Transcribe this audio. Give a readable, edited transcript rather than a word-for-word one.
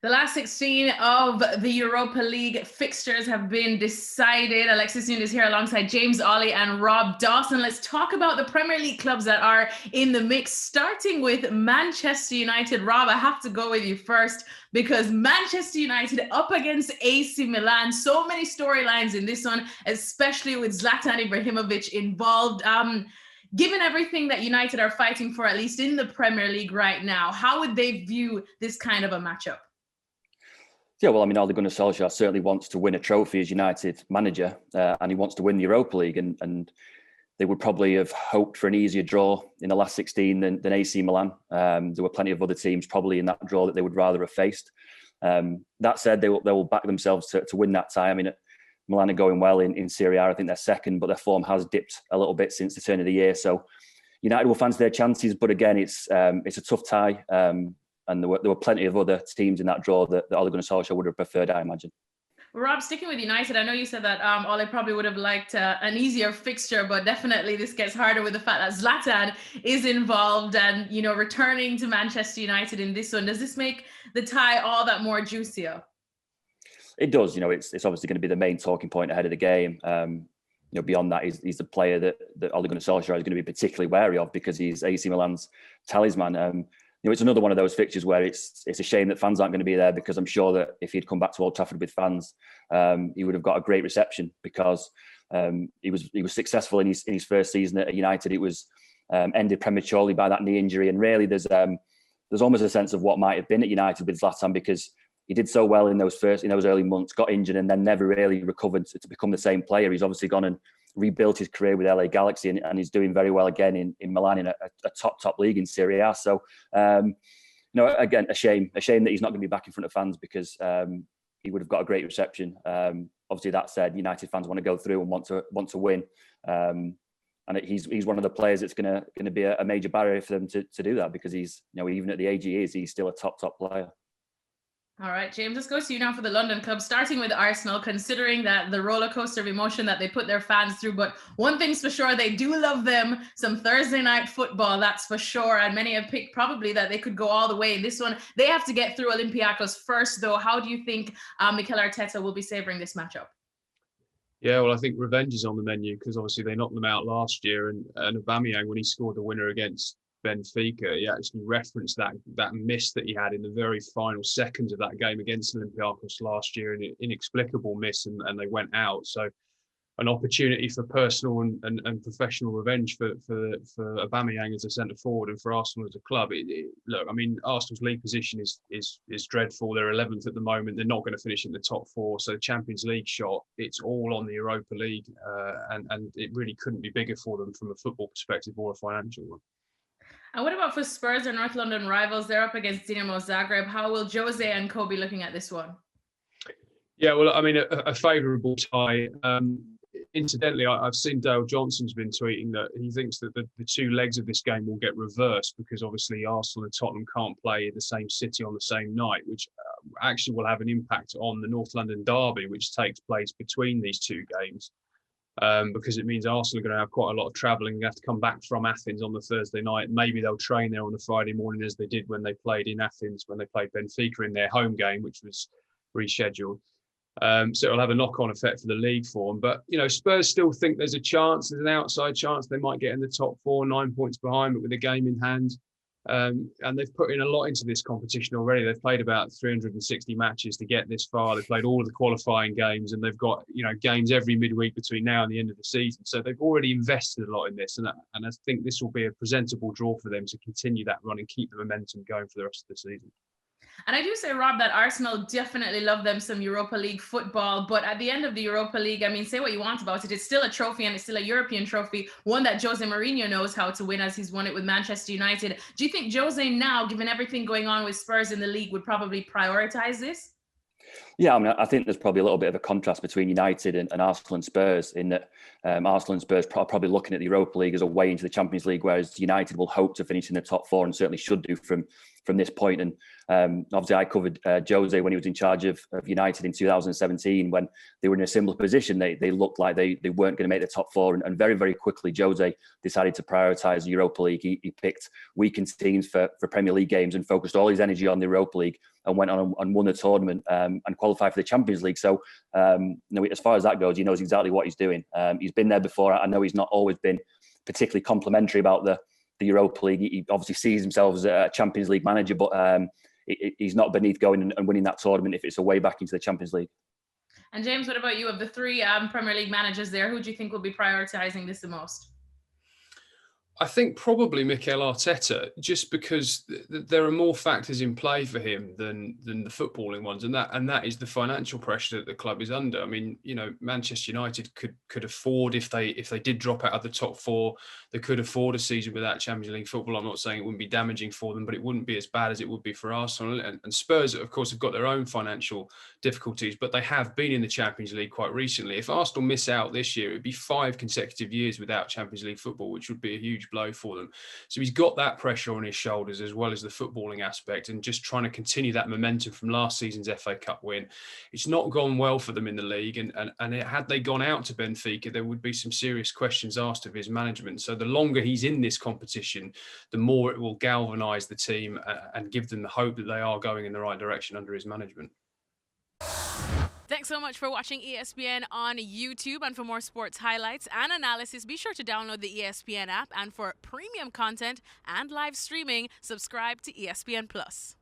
The last 16 of the Europa League fixtures have been decided. Alexis Nunes here alongside James Olley and Rob Dawson. Let's talk about the Premier League clubs that are in the mix, starting with Manchester United. Rob, I have to go with you first because Manchester United up against AC Milan. So many storylines in this one, especially with Zlatan Ibrahimovic involved. Given everything that United are fighting for, at least in the Premier League right now, how would they view this kind of a matchup? Yeah, well, I mean, Ole Gunnar Solskjaer certainly wants to win a trophy as United manager, and he wants to win the Europa League. And they would probably have hoped for an easier draw in the last 16 than AC Milan. There were plenty of other teams probably in that draw that they would rather have faced. That said, they will back themselves to win that tie. I mean, Milan are going well in Serie A. I think they're second, but their form has dipped a little bit since the turn of the year. So United will fancy their chances, but again, it's a tough tie. And there were plenty of other teams in that draw that Ole Gunnar Solskjaer would have preferred, I imagine. Rob, sticking with United, I know you said that Ole probably would have liked an easier fixture, but definitely this gets harder with the fact that Zlatan is involved and, you know, returning to Manchester United in this one. Does this make the tie all that more juicier? It does. You know, it's obviously going to be the main talking point ahead of the game. You know, beyond that, he's the player that Ole Gunnar Solskjaer is going to be particularly wary of because he's AC Milan's talisman. You know, it's another one of those fixtures where it's a shame that fans aren't going to be there, because I'm sure that if he'd come back to Old Trafford with fans, he would have got a great reception, because he was successful in his first season at United. It was ended prematurely by that knee injury, and really there's almost a sense of what might have been at United with Zlatan, because he did so well in those early months, got injured, and then never really recovered to become the same player. He's obviously gone and rebuilt his career with LA Galaxy, and he's doing very well again in Milan in a top league in Serie A. So, again, a shame that he's not going to be back in front of fans, because he would have got a great reception. Obviously, that said, United fans want to go through and want to win, and he's one of the players that's going to be a major barrier for them to do that, because he's, you know, even at the age he is, he's still a top player. All right, James, let's go to you now for the London club, starting with Arsenal, considering that the roller coaster of emotion that they put their fans through. But one thing's for sure, they do love them some Thursday night football, that's for sure. And many have picked probably that they could go all the way in this one. They have to get through Olympiacos first, though. How do you think Mikel Arteta will be savouring this matchup? Yeah, well, I think revenge is on the menu, because obviously they knocked them out last year. And Aubameyang, when he scored the winner against Benfica, he actually referenced that miss that he had in the very final seconds of that game against Olympiacos last year, an inexplicable miss, and they went out. So an opportunity for personal and professional revenge for Aubameyang as a centre forward, and for Arsenal as a club. Look, I mean, Arsenal's league position is dreadful. They're 11th at the moment. They're not going to finish in the top four. So the Champions League shot, it's all on the Europa League, and it really couldn't be bigger for them from a football perspective or a financial one. And what about for Spurs, their North London rivals? They're up against Dinamo Zagreb. How will Jose and Co be looking at this one? Yeah, well, I mean, a favourable tie. Incidentally, I've seen Dale Johnson's been tweeting that he thinks that the two legs of this game will get reversed, because obviously Arsenal and Tottenham can't play in the same city on the same night, which actually will have an impact on the North London derby, which takes place between these two games. Because it means Arsenal are going to have quite a lot of travelling. They have to come back from Athens on the Thursday night. Maybe they'll train there on the Friday morning, as they did when they played in Athens, when they played Benfica in their home game, which was rescheduled. So it'll have a knock-on effect for the league form. But, you know, Spurs still think there's a chance, there's an outside chance they might get in the top four, 9 points behind, but with a game in hand. And they've put in a lot into this competition already. They've played about 360 matches to get this far. They've played all of the qualifying games, and they've got, you know, games every midweek between now and the end of the season. So they've already invested a lot in this, and I think this will be a presentable draw for them to continue that run and keep the momentum going for the rest of the season. And I do say, Rob, that Arsenal definitely love them some Europa League football. But at the end of the Europa League, I mean, say what you want about it, it's still a trophy, and it's still a European trophy, one that Jose Mourinho knows how to win, as he's won it with Manchester United. Do you think Jose now, given everything going on with Spurs in the league, would probably prioritise this? Yeah, I mean, I think there's probably a little bit of a contrast between United and Arsenal and Spurs, in that Arsenal and Spurs are probably looking at the Europa League as a way into the Champions League, whereas United will hope to finish in the top four, and certainly should do from from this point. And obviously, I covered Jose when he was in charge of United in 2017, when they were in a similar position. They looked like they weren't going to make the top four, and very, very quickly, Jose decided to prioritise the Europa League. He picked weakened teams for Premier League games and focused all his energy on the Europa League, and went on and won the tournament and qualified for the Champions League. So, as far as that goes, he knows exactly what he's doing. He's been there before. I know he's not always been particularly complimentary about the Europa League. He obviously sees himself as a Champions League manager, but he's not beneath going and winning that tournament if it's a way back into the Champions League. And James, what about you? Of the three Premier League managers there, who do you think will be prioritising this the most? I think probably Mikel Arteta, just because there are more factors in play for him than the footballing ones, and that is the financial pressure that the club is under. I mean, Manchester United could afford, if they did drop out of the top four, they could afford a season without Champions League football. I'm not saying it wouldn't be damaging for them, but it wouldn't be as bad as it would be for Arsenal. And Spurs, of course, have got their own financial difficulties, but they have been in the Champions League quite recently. If Arsenal miss out this year, it would be 5 consecutive years without Champions League football, which would be a huge blow for them. So he's got that pressure on his shoulders, as well as the footballing aspect, and just trying to continue that momentum from last season's FA Cup win. It's not gone well for them in the league, and had they gone out to Benfica, there would be some serious questions asked of his management. So the longer he's in this competition, the more it will galvanise the team and give them the hope that they are going in the right direction under his management. Thanks so much for watching ESPN on YouTube. And for more sports highlights and analysis, be sure to download the ESPN app. And for premium content and live streaming, subscribe to ESPN Plus.